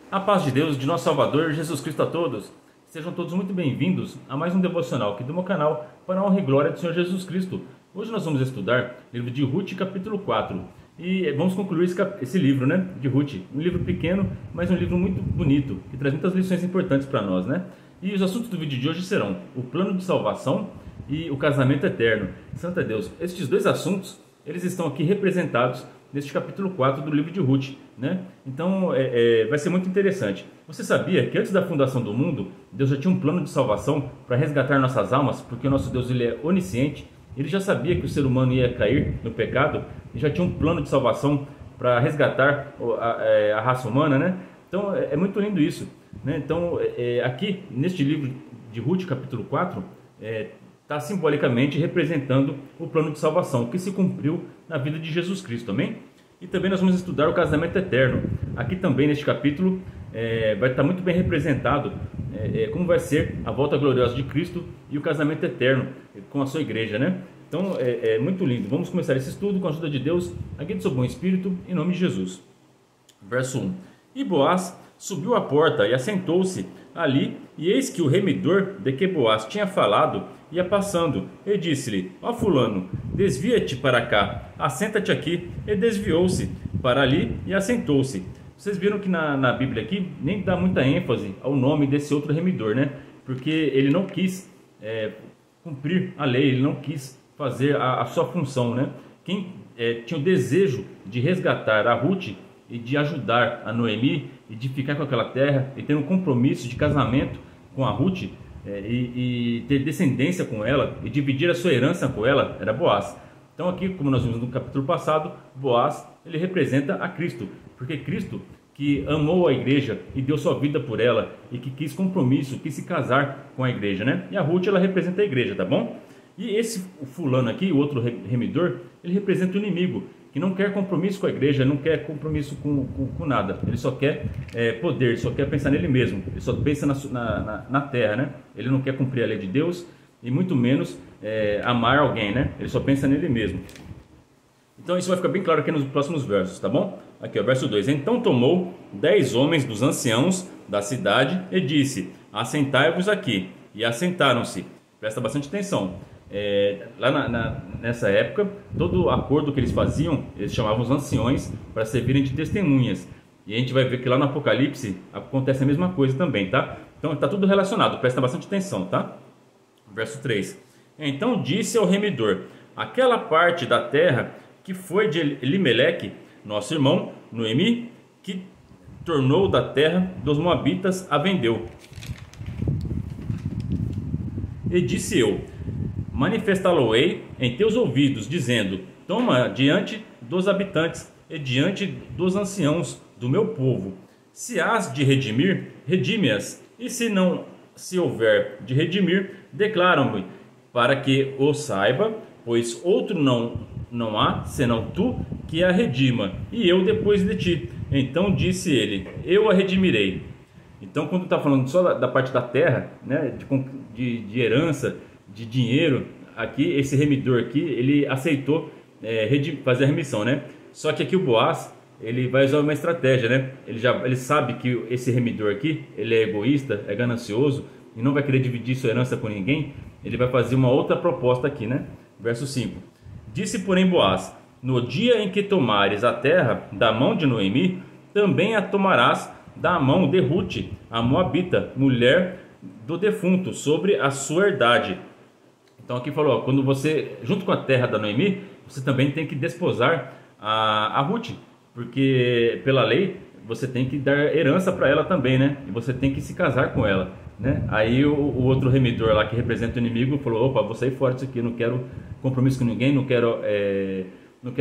A paz de Deus, de nosso Salvador, Jesus Cristo a todos. Sejam todos muito bem-vindos a mais um devocional aqui do meu canal, para a honra e glória do Senhor Jesus Cristo. Hoje nós vamos estudar o livro de Ruth, capítulo 4. E vamos concluir esse livro, né, de Ruth. Um livro pequeno, mas um livro muito bonito, que traz muitas lições importantes para nós, né? E os assuntos do vídeo de hoje serão o plano de salvação e o casamento eterno. Santo é Deus. Estes dois assuntos, eles estão aqui representados neste capítulo 4 do livro de Ruth, né? Então vai ser muito interessante. Você sabia que antes da fundação do mundo, Deus já tinha um plano de salvação para resgatar nossas almas, porque o nosso Deus ele é onisciente. Ele já sabia que o ser humano ia cair no pecado e já tinha um plano de salvação para resgatar a raça humana, né? Então é muito lindo isso, né? Então aqui neste livro de Ruth, capítulo 4, está simbolicamente representando o plano de salvação que se cumpriu na vida de Jesus Cristo, amém? E também nós vamos estudar o casamento eterno. Aqui também neste capítulo vai estar muito bem representado como vai ser a volta gloriosa de Cristo e o casamento eterno com a sua igreja, né? Então é muito lindo. Vamos começar esse estudo com a ajuda de Deus, aqui do seu bom Espírito, em nome de Jesus. Verso 1. E Boaz subiu à porta e assentou-se ali, e eis que o remidor de que Boaz tinha falado ia passando, e disse-lhe: Ó fulano, desvia-te para cá, assenta-te aqui. E desviou-se para ali e assentou-se. Vocês viram que na Bíblia aqui nem dá muita ênfase ao nome desse outro remidor, né? Porque ele não quis cumprir a lei, ele não quis fazer a sua função, né? Quem tinha o desejo de resgatar a Ruth e de ajudar a Noemi e de ficar com aquela terra e ter um compromisso de casamento com a Ruth e ter descendência com ela e dividir a sua herança com ela, era Boaz. Então aqui, como nós vimos no capítulo passado, Boaz ele representa a Cristo, porque Cristo que amou a igreja e deu sua vida por ela e que quis compromisso, quis se casar com a igreja, né? E a Ruth ela representa a igreja, tá bom? E esse fulano aqui, o outro remidor, ele representa o inimigo, que não quer compromisso com a igreja, não quer compromisso com nada. Ele só quer poder, ele só quer pensar nele mesmo, ele só pensa na terra, né? Ele não quer cumprir a lei de Deus e muito menos amar alguém, né? Ele só pensa nele mesmo. Então isso vai ficar bem claro aqui nos próximos versos, tá bom? Aqui, ó, verso 2. Então tomou 10 homens dos anciãos da cidade e disse: assentai-vos aqui. E assentaram-se. Presta bastante atenção. Nessa época, todo acordo que eles faziam, eles chamavam os anciões para servirem de testemunhas. E a gente vai ver que lá no Apocalipse acontece a mesma coisa também, tá? Então está tudo relacionado, presta bastante atenção, tá? Verso 3. Então disse ao remidor: aquela parte da terra que foi de Elimeleque, nosso irmão, Noemi, que tornou da terra dos Moabitas, a vendeu. E disse eu: manifestá-lo-ei em teus ouvidos, dizendo: toma diante dos habitantes e diante dos anciãos do meu povo. Se hás de redimir, redime-as, e se não se houver de redimir, declara-me, para que o saiba, pois outro não há, senão tu, que a redima, e eu depois de ti. Então disse ele: eu a redimirei. Então, quando está falando só da parte da terra, né, de herança, de dinheiro, aqui esse remidor aqui, ele aceitou fazer a remissão, né? Só que aqui o Boaz, ele vai usar uma estratégia, né? Ele sabe que esse remidor aqui, ele é egoísta, é ganancioso e não vai querer dividir sua herança com ninguém. Ele vai fazer uma outra proposta aqui, né? Verso 5. Disse, porém, Boaz: no dia em que tomares a terra da mão de Noemi, também a tomarás da mão de Ruth, a Moabita, mulher do defunto, sobre a sua herdade. Então aqui falou, ó, quando você, junto com a terra da Noemi, você também tem que desposar a Ruth, porque pela lei você tem que dar herança para ela também, né? E você tem que se casar com ela, né? Aí o outro remidor lá que representa o inimigo falou: opa, vou sair fora disso aqui, não quero compromisso com ninguém, não quero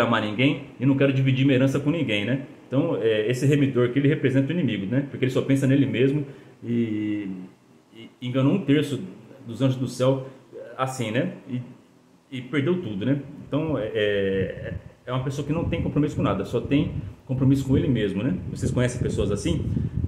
amar ninguém e não quero dividir minha herança com ninguém, né? Então esse remidor aqui ele representa o inimigo, né? Porque ele só pensa nele mesmo e enganou 1/3 dos anjos do céu assim, né? E perdeu tudo, né? Então é uma pessoa que não tem compromisso com nada, só tem compromisso com ele mesmo, né? Vocês conhecem pessoas assim?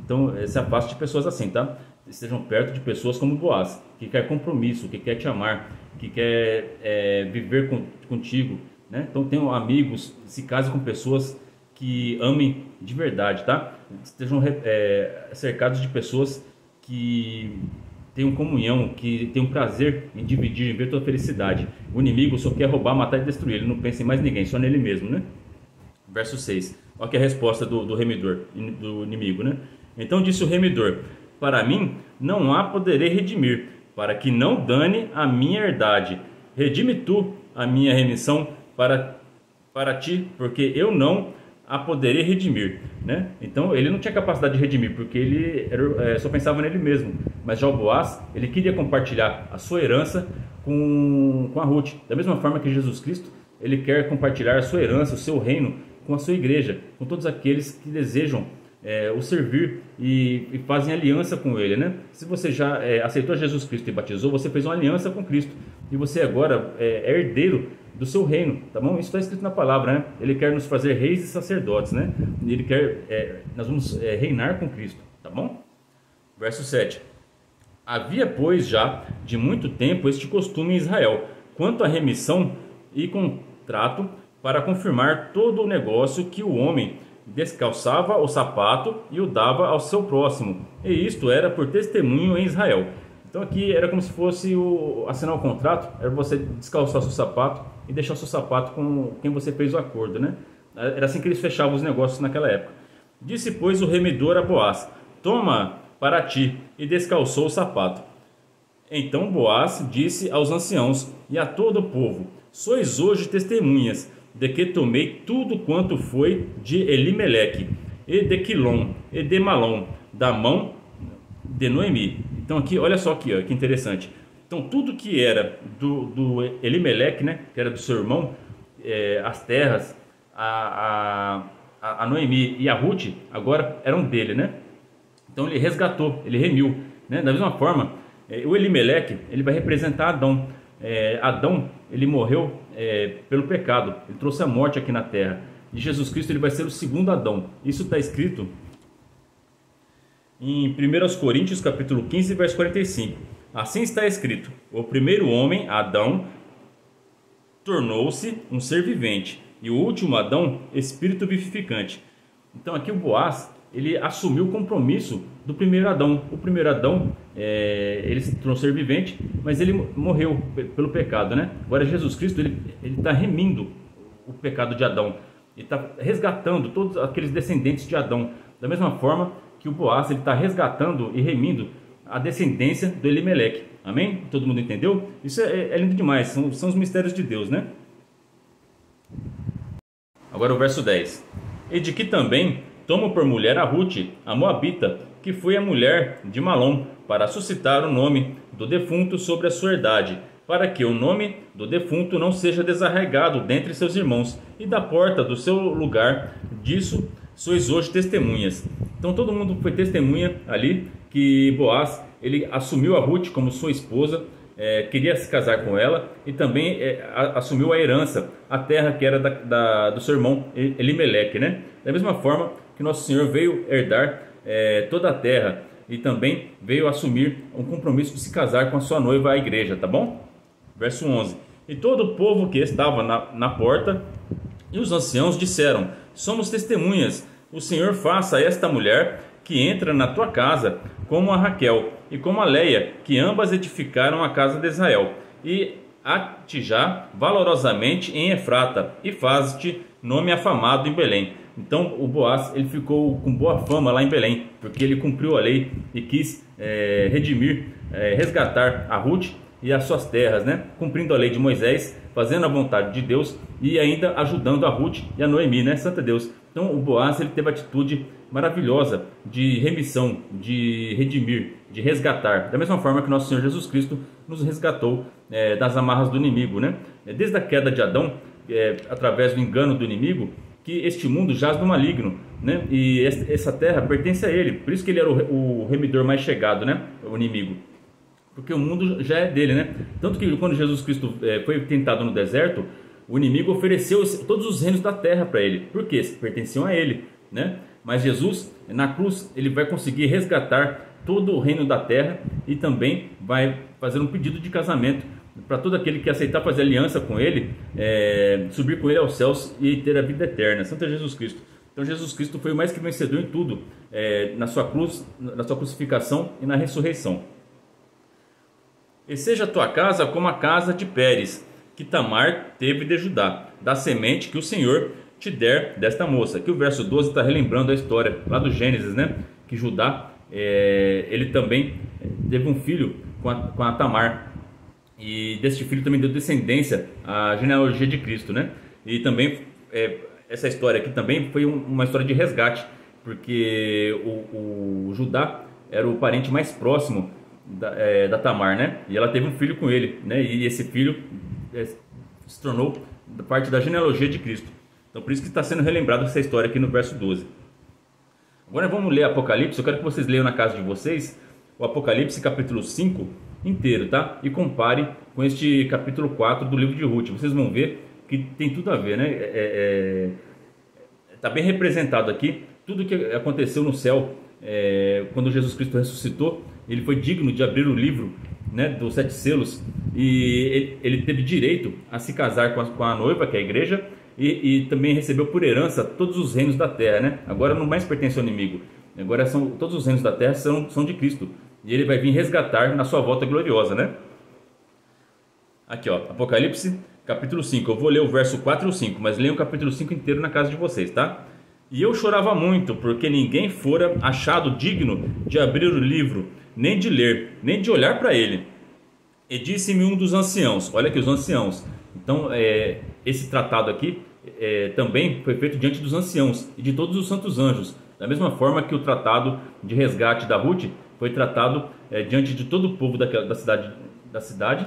Então se afaste de pessoas assim, tá? Estejam perto de pessoas como Boaz, que quer compromisso, que quer te amar, que quer viver contigo, né? Então tenham amigos, se case com pessoas que amem de verdade, tá? Estejam cercados de pessoas que tenham comunhão, que tenham prazer em dividir, em ver tua felicidade. O inimigo só quer roubar, matar e destruir. Ele não pensa em mais ninguém, só nele mesmo, né? Verso 6. Olha que é a resposta do remidor, do inimigo, né? Então disse o remidor: para mim não há poderei redimir, para que não dane a minha herdade. Redime tu a minha remissão para ti, porque eu não a poderei redimir, né? Então ele não tinha capacidade de redimir, porque ele só pensava nele mesmo. Mas já o Boaz, ele queria compartilhar a sua herança com a Ruth. Da mesma forma que Jesus Cristo, ele quer compartilhar a sua herança, o seu reino, com a sua igreja, com todos aqueles que desejam o servir e fazem aliança com ele, né? Se você já aceitou Jesus Cristo e batizou, você fez uma aliança com Cristo e você agora é herdeiro do seu reino, tá bom? Isso está escrito na palavra, né? Ele quer nos fazer reis e sacerdotes, né? Ele quer, nós vamos reinar com Cristo, tá bom? Verso 7. Havia, pois, já de muito tempo este costume em Israel, quanto à remissão e contrato, para confirmar todo o negócio, que o homem descalçava o sapato e o dava ao seu próximo, e isto era por testemunho em Israel. Então aqui era como se fosse assinar o contrato, era você descalçar seu sapato e deixar o seu sapato com quem você fez o acordo, né? Era assim que eles fechavam os negócios naquela época. Disse, pois, o remidor a Boaz: toma para ti, e descalçou o sapato. Então Boaz disse aos anciãos e a todo o povo: sois hoje testemunhas de que tomei tudo quanto foi de Elimeleque, e de Quilom, e de Malom, da mão de Noemi. Então aqui, olha só aqui, ó, que interessante. Então tudo que era do Elimeleque, né, que era do seu irmão, as terras, a Noemi e a Ruth, agora eram dele, né? Então ele resgatou, ele remiu, né? Da mesma forma, o Elimeleque, ele vai representar Adão. Adão, ele morreu pelo pecado, ele trouxe a morte aqui na terra, e Jesus Cristo, ele vai ser o segundo Adão. Isso está escrito em 1 Coríntios capítulo 15, verso 45. Assim está escrito: o primeiro homem, Adão, tornou-se um ser vivente, e o último Adão, espírito vivificante. Então aqui o Boaz, ele assumiu o compromisso do primeiro Adão. O primeiro Adão, ele se tornou ser vivente, mas ele morreu pelo pecado, né? Agora Jesus Cristo, ele está remindo o pecado de Adão. Ele está resgatando todos aqueles descendentes de Adão. Da mesma forma que o Boaz, ele está resgatando e remindo a descendência do Elimeleque. Amém? Todo mundo entendeu? Isso é lindo demais. São os mistérios de Deus, né? Agora o verso 10. E de que também toma por mulher a Ruth, a Moabita, que foi a mulher de Malom, para suscitar o nome do defunto sobre a sua herdade, para que o nome do defunto não seja desarraigado dentre seus irmãos, e da porta do seu lugar, disso sois hoje testemunhas. Então todo mundo foi testemunha ali que Boaz, ele assumiu a Ruth como sua esposa, queria se casar com ela, e também assumiu a herança, a terra que era do seu irmão Elimeleque, né? Da mesma forma que nosso Senhor veio herdar toda a terra, e também veio assumir um compromisso de se casar com a sua noiva, a igreja, tá bom? Verso 11. E todo o povo que estava na porta e os anciãos disseram: somos testemunhas, o Senhor faça a esta mulher que entra na tua casa como a Raquel e como a Leia, que ambas edificaram a casa de Israel, e a-te já valorosamente em Efrata, e faz-te nome afamado em Belém. Então o Boaz, ele ficou com boa fama lá em Belém, porque ele cumpriu a lei e quis redimir, resgatar a Ruth e as suas terras, né? Cumprindo a lei de Moisés, fazendo a vontade de Deus e ainda ajudando a Ruth e a Noemi, né? Santa Deus. Então o Boaz, ele teve a atitude maravilhosa de remissão, de redimir, de resgatar, da mesma forma que nosso Senhor Jesus Cristo nos resgatou das amarras do inimigo, né? Desde a queda de Adão, através do engano do inimigo, que este mundo jaz do maligno, né? E essa terra pertence a ele. Por isso que ele era o remidor mais chegado, né? O inimigo. Porque o mundo já é dele, né? Tanto que quando Jesus Cristo foi tentado no deserto, o inimigo ofereceu todos os reinos da terra para ele. Por quê? Pertenciam a ele, né? Mas Jesus, na cruz, ele vai conseguir resgatar todo o reino da terra e também vai fazer um pedido de casamento para todo aquele que aceitar fazer aliança com ele, subir com ele aos céus e ter a vida eterna. Santo Jesus Cristo. Então Jesus Cristo foi o mais que vencedor em tudo, na sua cruz, na sua crucificação e na ressurreição. E seja a tua casa como a casa de Pérez, que Tamar teve de Judá, da semente que o Senhor te der desta moça. Aqui o verso 12 está relembrando a história lá do Gênesis, né? Que Judá, ele também teve um filho com a Tamar. E deste filho também deu descendência à genealogia de Cristo, né? E também, essa história aqui também foi uma história de resgate, porque o Judá era o parente mais próximo da Tamar, né? E ela teve um filho com ele, né? E esse filho se tornou parte da genealogia de Cristo. Então por isso que está sendo relembrado essa história aqui no verso 12. Agora vamos ler Apocalipse. Eu quero que vocês leiam na casa de vocês o Apocalipse capítulo 5 inteiro, tá? E compare com este capítulo 4 do livro de Ruth. Vocês vão ver que tem tudo a ver, né? Tá bem representado aqui tudo que aconteceu no céu quando Jesus Cristo ressuscitou. Ele foi digno de abrir o livro, né, dos 7 selos, e ele teve direito a se casar com a noiva, que é a igreja, e também recebeu por herança todos os reinos da terra, né? Agora não mais pertence ao inimigo, agora todos os reinos da terra são de Cristo, e ele vai vir resgatar na sua volta gloriosa, né? Aqui, ó, Apocalipse capítulo 5, eu vou ler o verso 4 e o 5, mas leiam o capítulo 5 inteiro na casa de vocês, tá? E eu chorava muito, porque ninguém fora achado digno de abrir o livro, nem de ler, nem de olhar para ele. E disse-me um dos anciãos, olha aqui os anciãos. Então esse tratado aqui também foi feito diante dos anciãos e de todos os santos anjos, da mesma forma que o tratado de resgate da Ruth foi tratado diante de todo o povo da cidade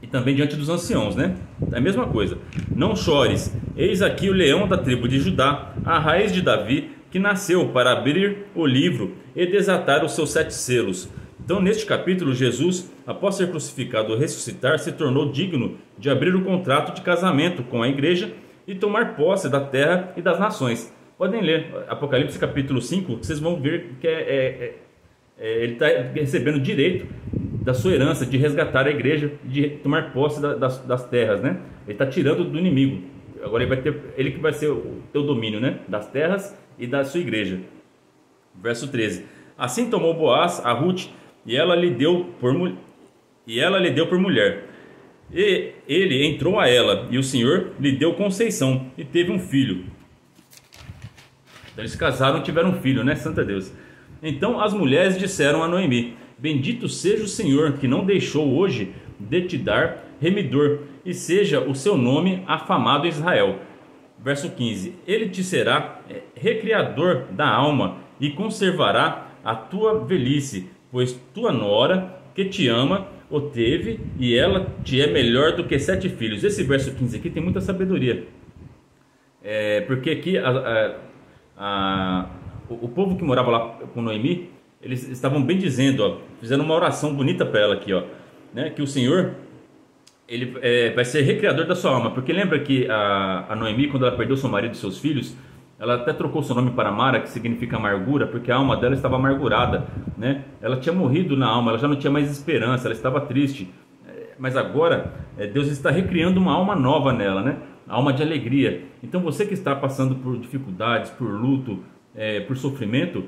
e também diante dos anciãos, né? É a mesma coisa. Não chores, eis aqui o leão da tribo de Judá, a raiz de Davi, que nasceu para abrir o livro e desatar os seus 7 selos. Então, neste capítulo, Jesus, após ser crucificado e ressuscitar, se tornou digno de abrir o contrato de casamento com a igreja e tomar posse da terra e das nações. Podem ler Apocalipse capítulo 5, vocês vão ver que ele está recebendo direito da sua herança de resgatar a igreja, de tomar posse das terras, né? Ele está tirando do inimigo. Agora ele que vai ser o teu domínio, né? Das terras e da sua igreja. Verso 13. Assim tomou Boaz a Ruth, e ela lhe deu por mulher. E ele entrou a ela, e o Senhor lhe deu conceição, e teve um filho. Então eles se casaram e tiveram um filho, né? Santo Deus. Então as mulheres disseram a Noemi: bendito seja o Senhor, que não deixou hoje de te dar remidor, e seja o seu nome afamado em Israel. Verso 15. Ele te será recriador da alma, e conservará a tua velhice, pois tua nora, que te ama, o teve, e ela te é melhor do que 7 filhos. Esse verso 15 aqui tem muita sabedoria, porque aqui o povo que morava lá com Noemi, eles estavam bem dizendo, ó, fizeram uma oração bonita para ela aqui, ó, né, que o Senhor ele vai ser recriador da sua alma. Porque lembra que a Noemi, quando ela perdeu seu marido e seus filhos, ela até trocou seu nome para Mara, que significa amargura, porque a alma dela estava amargurada, né? Ela tinha morrido na alma, ela já não tinha mais esperança, ela estava triste. Mas agora Deus está recriando uma alma nova nela, né? A alma de alegria. Então você que está passando por dificuldades, por luto, por sofrimento,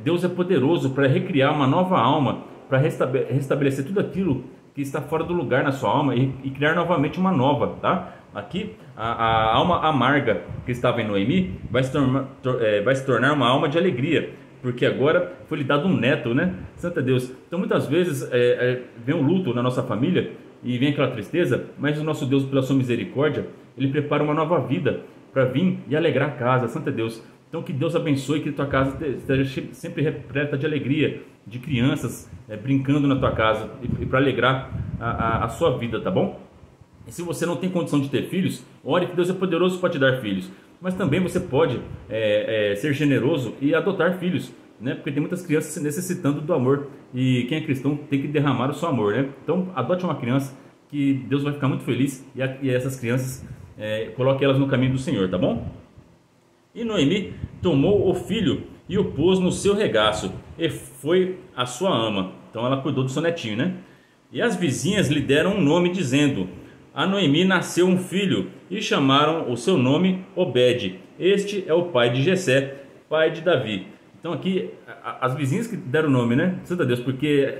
Deus é poderoso para recriar uma nova alma, para restabelecer tudo aquilo que está fora do lugar na sua alma e criar novamente uma nova, tá? Aqui a alma amarga que estava em Noemi vai se tornar uma alma de alegria, porque agora foi lhe dado um neto, né? Santo Deus. Então muitas vezes vem um luto na nossa família e vem aquela tristeza, mas o nosso Deus, pela sua misericórdia, ele prepara uma nova vida para vir e alegrar a casa. Santo Deus. Então que Deus abençoe, que tua casa esteja sempre repleta de alegria, de crianças brincando na tua casa e para alegrar a sua vida, tá bom? E se você não tem condição de ter filhos, ore que Deus é poderoso para te dar filhos. Mas também você pode ser generoso e adotar filhos, né? Porque tem muitas crianças necessitando do amor, e quem é cristão tem que derramar o seu amor, né? Então adote uma criança que Deus vai ficar muito feliz, e essas crianças coloque elas no caminho do Senhor, tá bom? E Noemi tomou o filho e o pôs no seu regaço, e foi a sua ama. Então ela cuidou do seu netinho, né? E as vizinhas lhe deram um nome, dizendo: a Noemi nasceu um filho, e chamaram o seu nome Obed. Este é o pai de Jessé, pai de Davi. Então aqui, as vizinhas que deram o nome, né? Santo Deus, porque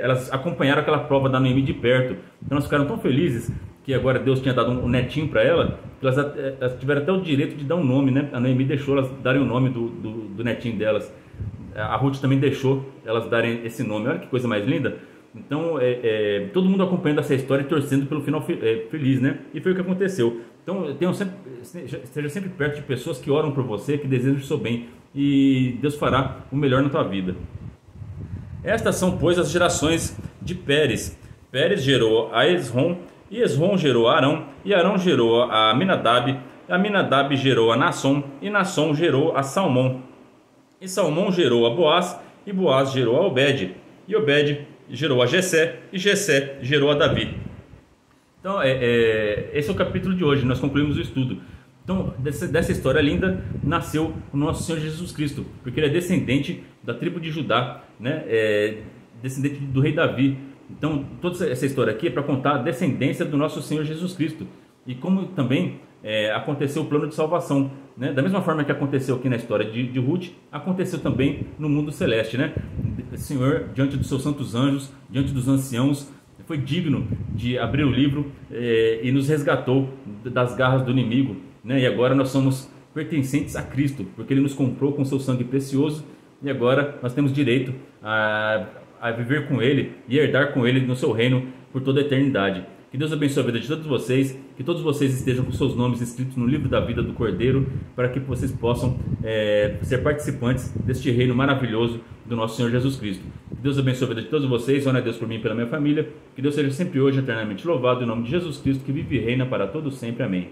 elas acompanharam aquela prova da Noemi de perto. Então elas ficaram tão felizes que agora Deus tinha dado um netinho para ela, que elas tiveram até o direito de dar um nome, né? A Noemi deixou elas darem o nome do netinho delas. A Ruth também deixou elas darem esse nome. Olha que coisa mais linda. Então, todo mundo acompanhando essa história e torcendo pelo final feliz, né? E foi o que aconteceu. Então, esteja sempre perto de pessoas que oram por você, que desejam o seu bem. E Deus fará o melhor na tua vida. Estas são, pois, as gerações de Pérez. Pérez gerou a Esrom, e Esrom gerou a Arão, e Arão gerou a Aminadab, e Aminadab gerou a Nasson, e Nasson gerou a Salmão. E Salmão gerou a Boaz, e Boaz gerou a Obed, e Obed gerou a Jessé, e Jessé gerou a Davi. Então, esse é o capítulo de hoje, nós concluímos o estudo. Então, dessa história linda, nasceu o nosso Senhor Jesus Cristo, porque ele é descendente da tribo de Judá, né? Descendente do rei Davi. Então, toda essa história aqui é para contar a descendência do nosso Senhor Jesus Cristo. E como também aconteceu o plano de salvação, né? Da mesma forma que aconteceu aqui na história de Ruth, aconteceu também no mundo celeste, né? O Senhor, diante dos seus santos anjos, diante dos anciãos, foi digno de abrir o livro e nos resgatou das garras do inimigo, né? E agora nós somos pertencentes a Cristo, porque Ele nos comprou com seu sangue precioso, e agora nós temos direito a viver com Ele e herdar com Ele no seu reino por toda a eternidade. Que Deus abençoe a vida de todos vocês, que todos vocês estejam com seus nomes escritos no livro da vida do Cordeiro, para que vocês possam ser participantes deste reino maravilhoso do nosso Senhor Jesus Cristo. Que Deus abençoe a vida de todos vocês, ore a Deus por mim e pela minha família, que Deus seja sempre hoje eternamente louvado, em nome de Jesus Cristo, que vive e reina para todos sempre. Amém.